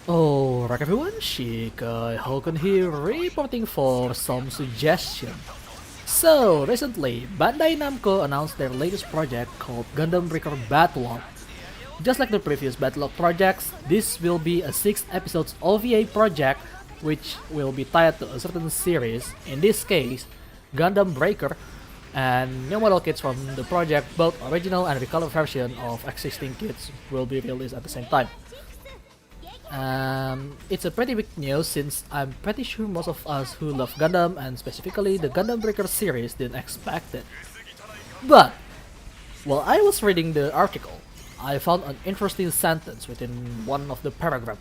Alright everyone, Shikai Hogan here reporting for some suggestion. So, recently, Bandai Namco announced their latest project called Gundam Breaker Battlogue. Just like the previous Battlogue projects, this will be a 6 episodes OVA project which will be tied to a certain series, in this case, Gundam Breaker, and new model kits from the project, both original and recolored version of existing kits will be released at the same time. It's a pretty big news since I'm pretty sure most of us who love Gundam and specifically the Gundam Breaker series didn't expect it. But while I was reading the article, I found an interesting sentence within one of the paragraph.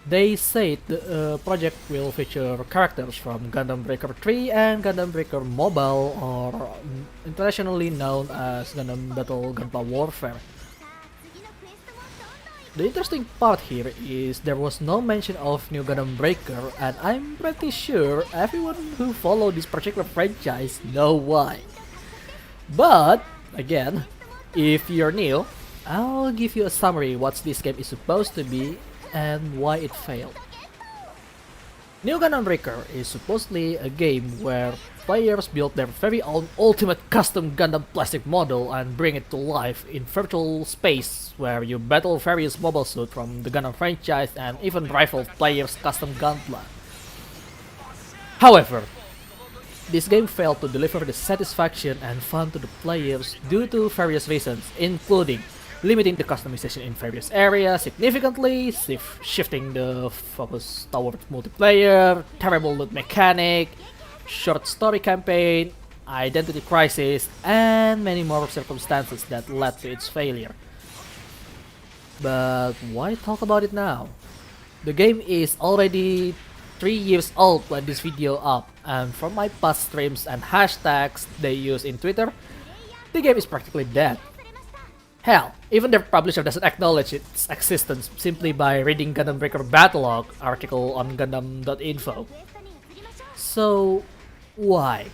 They said the project will feature characters from Gundam Breaker 3 and Gundam Breaker Mobile, or internationally known as Gundam Battle Gunpla Warfare. The interesting part here is there was no mention of new Gundam Breaker, and I'm pretty sure everyone who follow this particular franchise know why. But again, if you're new, I'll give you a summary what this game is supposed to be and why it failed. New Gundam Breaker is supposedly a game where players build their very own ultimate custom Gundam plastic model and bring it to life in virtual space where you battle various mobile suits from the Gundam franchise and even rival players' custom Gunpla. However, this game failed to deliver the satisfaction and fun to the players due to various reasons, including limiting the customization in various areas significantly, shifting the focus towards multiplayer, terrible loot mechanic, short story campaign, identity crisis, and many more circumstances that led to its failure. But why talk about it now? The game is already 3 years old when this video up, and from my past streams and hashtags they use in Twitter, the game is practically dead. Hell, even their publisher doesn't acknowledge its existence simply by reading Gundam Breaker Battlogue article on Gundam.info. So, why?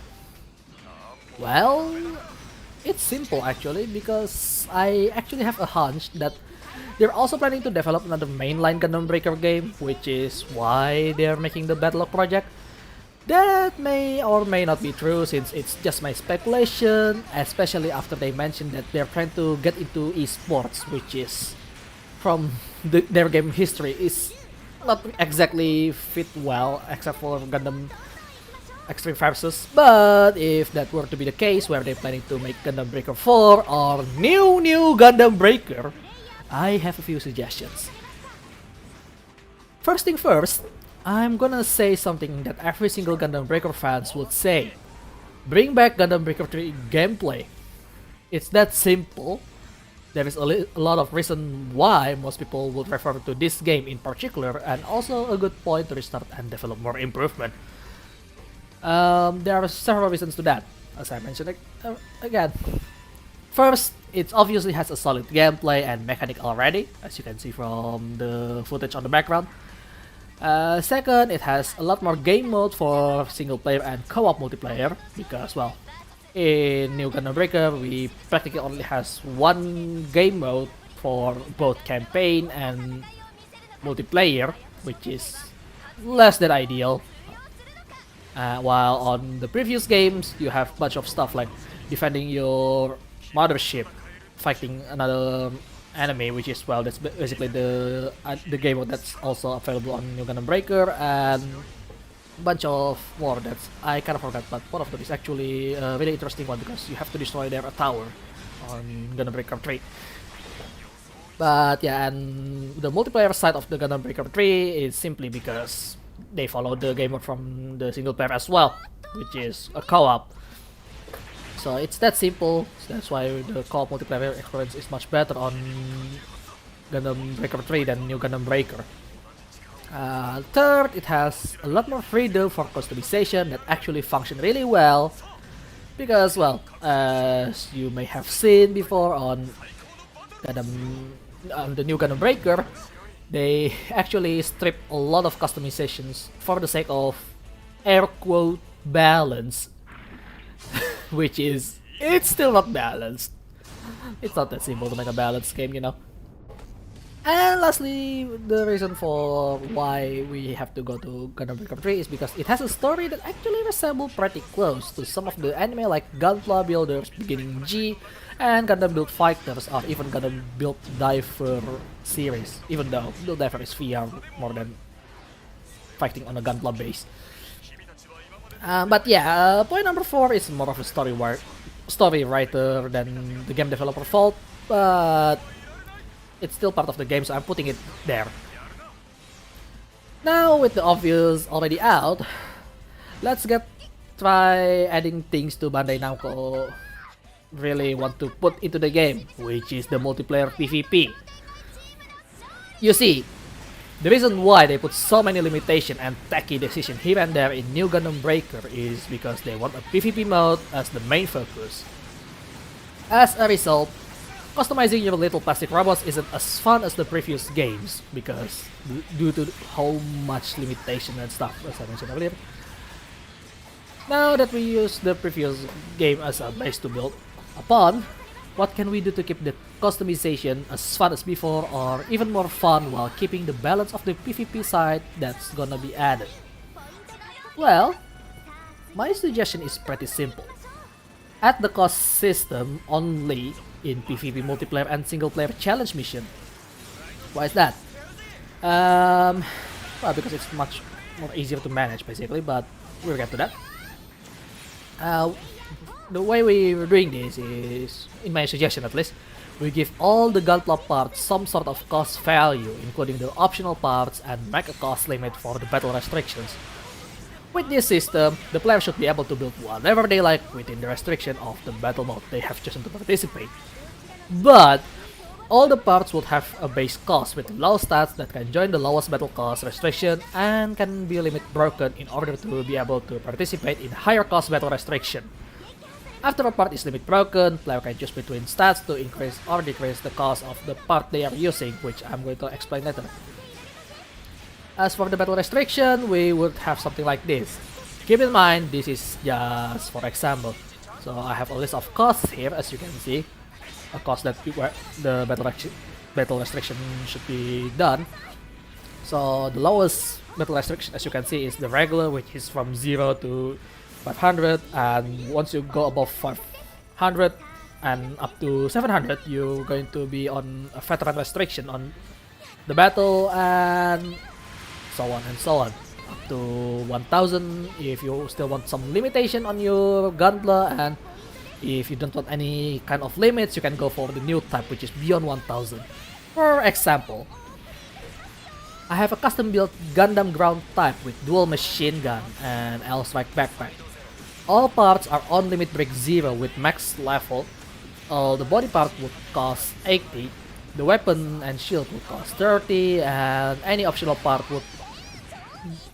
Well, it's simple actually, because I actually have a hunch that they're also planning to develop another mainline Gundam Breaker game, which is why they're making the Battlogue project. That may or may not be true since it's just my speculation, especially after they mentioned that they're trying to get into esports, which is, from their game history, is not exactly fit well except for Gundam Extreme Versus. But if that were to be the case, where they're planning to make Gundam Breaker 4 or new Gundam Breaker, I have a few suggestions. First thing first, I'm gonna say something that every single Gundam Breaker fans would say. Bring back Gundam Breaker 3 gameplay. It's that simple. There is a lot of reason why most people would refer to this game in particular, and also a good point to restart and develop more improvement. There are several reasons to that, as I mentioned again. First, it obviously has a solid gameplay and mechanic already, as you can see from the footage on the background. Second, it has a lot more game mode for single player and co-op multiplayer, because, well, in New Gundam Breaker we practically only has one game mode for both campaign and multiplayer, which is less than ideal. While on the previous games you have a bunch of stuff like defending your mothership, fighting another enemy, which is, well, that's basically the game mode that's also available on New Gundam Breaker, and a bunch of more that I kind of forgot, but one of them is actually a really interesting one because you have to destroy their tower on Gundam Breaker 3. But yeah, and the multiplayer side of the Gundam Breaker 3 is simply because they follow the game mode from the single player as well, which is a co-op. So it's that simple, so that's why the co-op multiplayer experience is much better on Gundam Breaker 3 than New Gundam Breaker. Third, it has a lot more freedom for customization that actually function really well, because, well, as you may have seen before on the New Gundam Breaker, they actually strip a lot of customizations for the sake of air quote balance. Which is, it's still not balanced. It's not that simple to make a balanced game, you know. And lastly, the reason for why we have to go to Gundam Breaker 3 is because it has a story that actually resembles pretty close to some of the anime like Gunpla Builders Beginning G and Gundam Build Fighters or even Gundam Build Diver series, even though Build Diver is VR more than fighting on a Gunpla base. But yeah, point number 4 is more of a story writer than the game developer fault, but it's still part of the game, so I'm putting it there. Now, with the obvious already out, let's try adding things to Bandai Namco really want to put into the game, which is the multiplayer PvP. You see, the reason why they put so many limitations and tacky decisions here and there in New Gundam Breaker is because they want a PvP mode as the main focus. As a result, customizing your little plastic robots isn't as fun as the previous games because due to how much limitation and stuff as I mentioned earlier. Now that we use the previous game as a base to build upon, what can we do to keep the customization as fun as before or even more fun while keeping the balance of the PvP side that's gonna be added? Well, my suggestion is pretty simple. Add the cost system only in PvP multiplayer and single player challenge mission. Why is that? Well, because it's much more easier to manage basically, but we'll get to that. The way we're doing this is, in my suggestion at least, we give all the Gunpla parts some sort of cost value, including the optional parts, and make a cost limit for the battle restrictions. With this system, the player should be able to build whatever they like within the restriction of the battle mode they have chosen to participate. But all the parts would have a base cost with low stats that can join the lowest battle cost restriction and can be limit broken in order to be able to participate in higher cost battle restriction. After a part is limit broken, player can choose between stats to increase or decrease the cost of the part they are using, which I'm going to explain later. As for the battle restriction, we would have something like this. Keep in mind, this is just for example. So I have a list of costs here, as you can see. A cost that the battle restriction should be done. So the lowest battle restriction, as you can see, is the regular, which is from 0 to 500, and once you go above 500 and up to 700, you're going to be on a veteran restriction on the battle, and so on and so on. Up to 1000 if you still want some limitation on your Gunpla, and if you don't want any kind of limits, you can go for the new type, which is beyond 1000. For example, I have a custom built Gundam ground type with dual machine gun and L-Strike backpack. All parts are on limit break 0 with max level. The body part would cost 80, the weapon and shield would cost 30, and any optional part would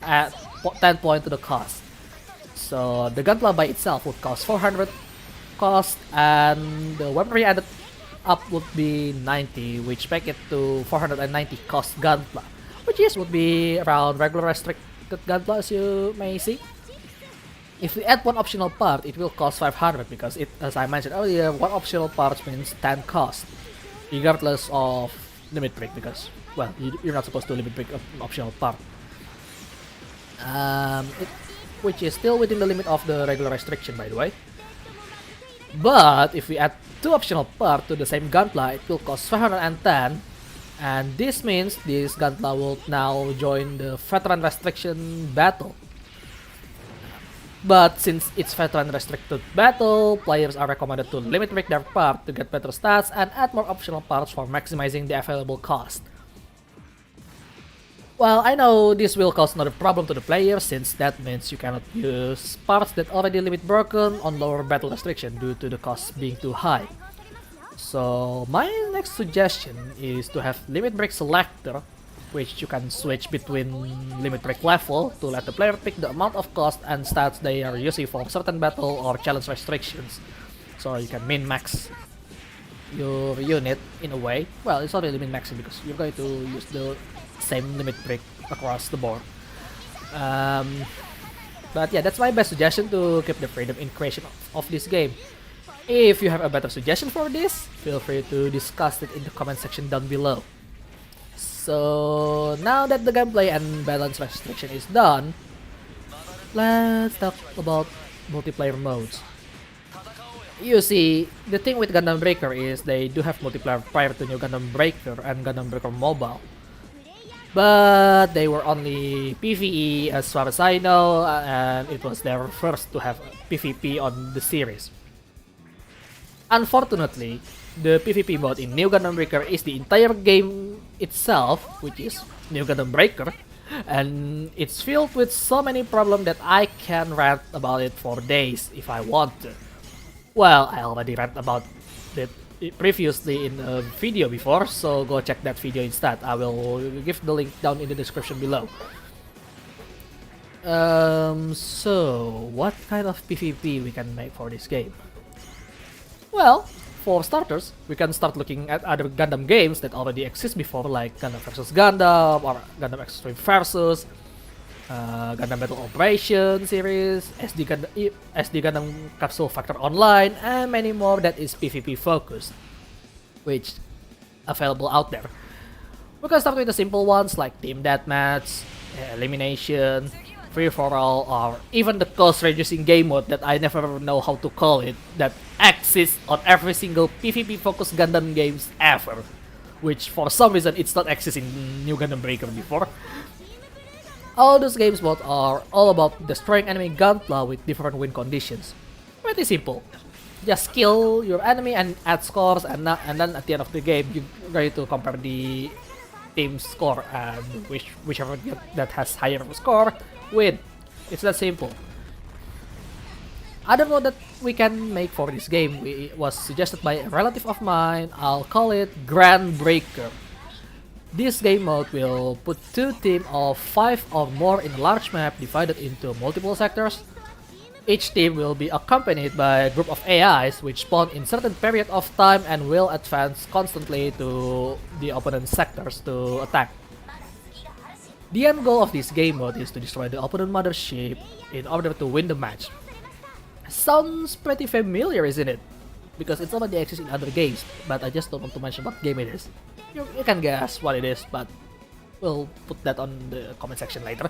add 10 points to the cost. So the Gunpla by itself would cost 400 cost, and the weaponry added up would be 90, which make it to 490 cost Gunpla, which would be around regular restricted Gunpla, as you may see. If we add one optional part, it will cost 500 because it, as I mentioned earlier, one optional part means 10 cost, regardless of limit break, because, well, you're not supposed to limit break an optional part. Which is still within the limit of the regular restriction, by the way. But if we add two optional parts to the same Gunpla, it will cost 510, and this means this Gunpla will now join the veteran restriction battle. But since it's veteran restricted battle, players are recommended to limit break their part to get better stats and add more optional parts for maximizing the available cost. Well, I know this will cause another problem to the player, since that means you cannot use parts that already limit broken on lower battle restriction due to the cost being too high. So my next suggestion is to have limit break selector, which you can switch between limit break level to let the player pick the amount of cost and stats they are using for certain battle or challenge restrictions. So you can min-max your unit in a way. Well, it's not really min-maxing because you're going to use the same limit break across the board. But yeah, that's my best suggestion to keep the freedom in creation of this game. If you have a better suggestion for this, feel free to discuss it in the comment section down below. So now that the gameplay and balance restriction is done, let's talk about multiplayer modes. You see, the thing with Gundam Breaker is they do have multiplayer prior to New Gundam Breaker and Gundam Breaker Mobile. But they were only PvE as far as I know, and it was their first to have PvP on the series. Unfortunately, the PvP mode in New Gundam Breaker is the entire game itself, which is New Gundam Breaker, and it's filled with so many problems that I can rant about it for days if I want to. Well, I already rant about it previously in a video before, so go check that video instead. I will give the link down in the description below. So what kind of PvP we can make for this game? Well, for starters, we can start looking at other Gundam games that already exist before, like Gundam vs Gundam or Gundam Extreme vs Gundam Battle Operation series, SD Gundam Capsule Factor Online, and many more that is PvP focused, which available out there. We can start with the simple ones like Team Deathmatch, Elimination, Free for All, or even the cost reducing game mode that I never know how to call it, that exists on every single PvP focused Gundam games ever, which for some reason it's not exist in New Gundam Breaker before. All those games modes are all about destroying enemy Gunpla with different win conditions. Pretty simple. Just kill your enemy and add scores, and then at the end of the game you're ready to compare the team's score, and whichever that has higher score win. It's that simple. Other mode that we can make for this game was suggested by a relative of mine. I'll call it Grand Breaker. This game mode will put two teams of 5 or more in a large map divided into multiple sectors. Each team will be accompanied by a group of AIs which spawn in certain period of time and will advance constantly to the opponent's sectors to attack. The end goal of this game mode is to destroy the opponent mothership in order to win the match. Sounds pretty familiar, isn't it? Because it's already exists in other games, but I just don't want to mention what game it is. You can guess what it is, but we'll put that on the comment section later.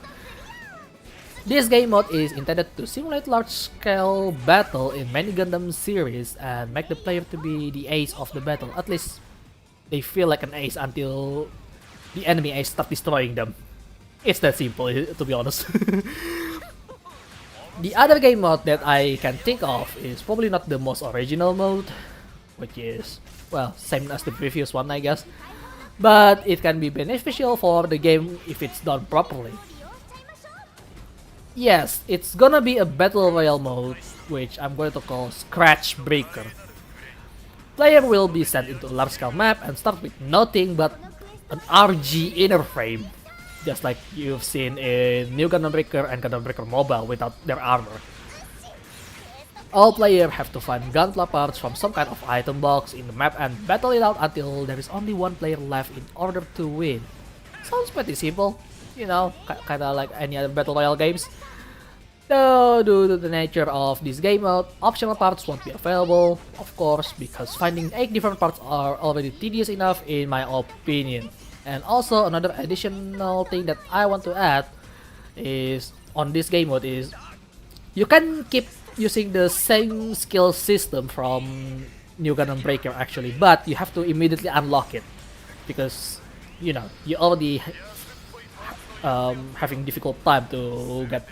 This game mode is intended to simulate large-scale battle in many Gundam series and make the player to be the ace of the battle. At least they feel like an ace until the enemy ace start destroying them. It's that simple, to be honest. The other game mode that I can think of is probably not the most original mode, which is, well, same as the previous one, I guess. But it can be beneficial for the game if it's done properly. Yes, it's gonna be a Battle Royale mode, which I'm going to call Scratch Breaker. Player will be sent into a large-scale map and start with nothing but an RG inner frame, just like you've seen in New Gundam Breaker and Gundam Breaker Mobile without their armor. All players have to find Gunpla parts from some kind of item box in the map and battle it out until there is only one player left in order to win. Sounds pretty simple, you know, kinda like any other Battle Royale games. Though, due to the nature of this game mode, optional parts won't be available, of course, because finding 8 different parts are already tedious enough in my opinion. And also, another additional thing that I want to add is on this game mode is you can keep using the same skill system from New Gundam Breaker actually, but you have to immediately unlock it because you know you already having difficult time to get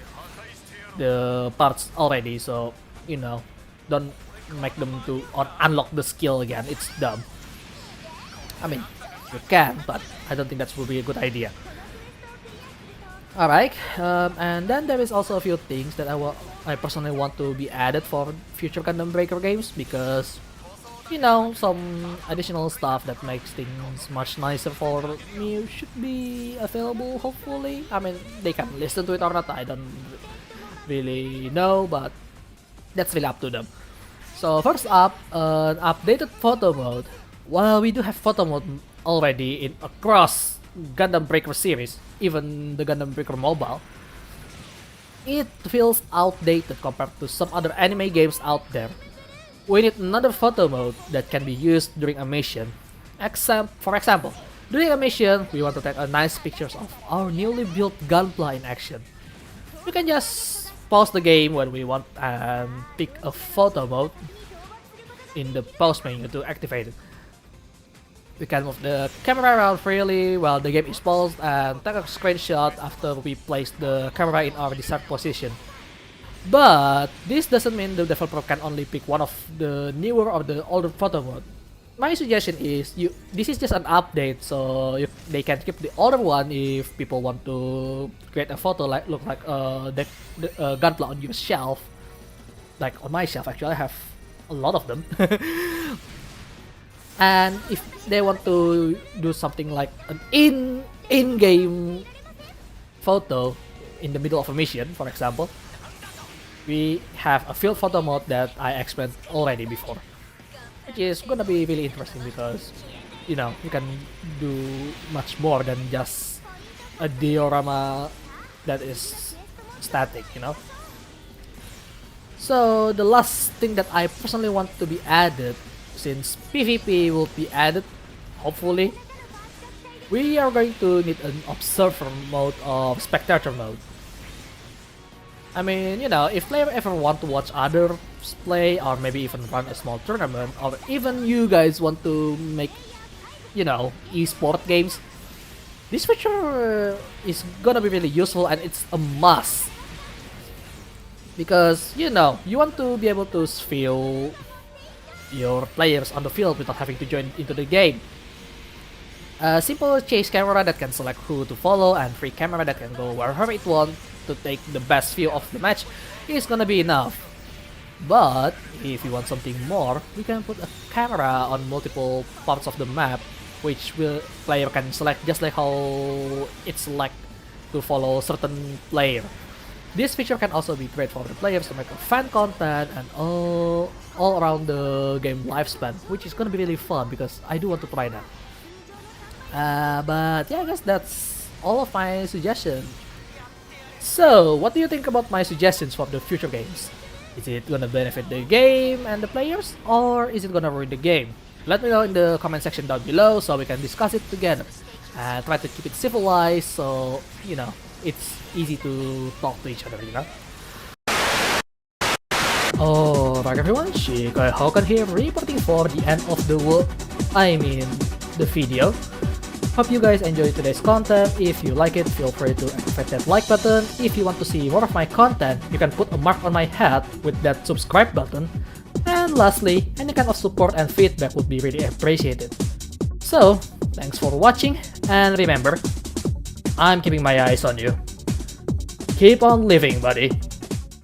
the parts already, so you know, don't make them to unlock the skill again. It's dumb. I mean, you can, but I don't think that will be a good idea. Alright, and then there is also a few things that I personally want to be added for future Gundam Breaker games, because you know, some additional stuff that makes things much nicer for me should be available, hopefully. I mean, they can listen to it or not, I don't really know, but that's really up to them. So first up, an updated photo mode. While we do have photo mode already in across Gundam Breaker series, even the Gundam Breaker Mobile, it feels outdated compared to some other anime games out there. We need another photo mode that can be used during a mission. For example, During a mission, we want to take a nice pictures of our newly built Gunpla in action. We can just pause the game when we want and pick a photo mode in the pause menu to activate it. We can move the camera around freely while the game is paused and take a screenshot after we place the camera in our desired position. But this doesn't mean the developer can only pick one of the newer or the older photo mode. My suggestion is this is just an update, so they can keep the older one if people want to create a photo like look like the Gunpla on your shelf. Like on my shelf, actually I have a lot of them. And if they want to do something like an in-game photo in the middle of a mission, for example, we have a field photo mode that I explained already before, which is gonna be really interesting because you can do much more than just a diorama that is static, So the last thing that I personally want to be added, since PvP will be added, hopefully, we are going to need an observer mode or spectator mode. I mean, if players ever want to watch others play or maybe even run a small tournament, or even you guys want to make, e-sport games, this feature is gonna be really useful and it's a must. Because, you want to be able to feel your players on the field without having to join into the game. A simple chase camera that can select who to follow and free camera that can go wherever it wants to take the best view of the match is gonna be enough. But if you want something more, we can put a camera on multiple parts of the map, which player can select just like how it's select to follow certain player. This feature can also be great for the players to make fan content and all around the game lifespan, which is gonna be really fun because I do want to try that. But yeah, I guess that's all of my suggestions. So, what do you think about my suggestions for the future games? Is it gonna benefit the game and the players, or is it gonna ruin the game? Let me know in the comment section down below so we can discuss it together. And try to keep it civilized so, it's easy to talk to each other, Alright everyone, Shikai Hokan here, reporting for the end of the world, the video. Hope you guys enjoyed today's content. If you like it, feel free to activate that like button. If you want to see more of my content, you can put a mark on my head with that subscribe button. And lastly, any kind of support and feedback would be really appreciated. So, thanks for watching, and remember, I'm keeping my eyes on you. Keep on living, buddy.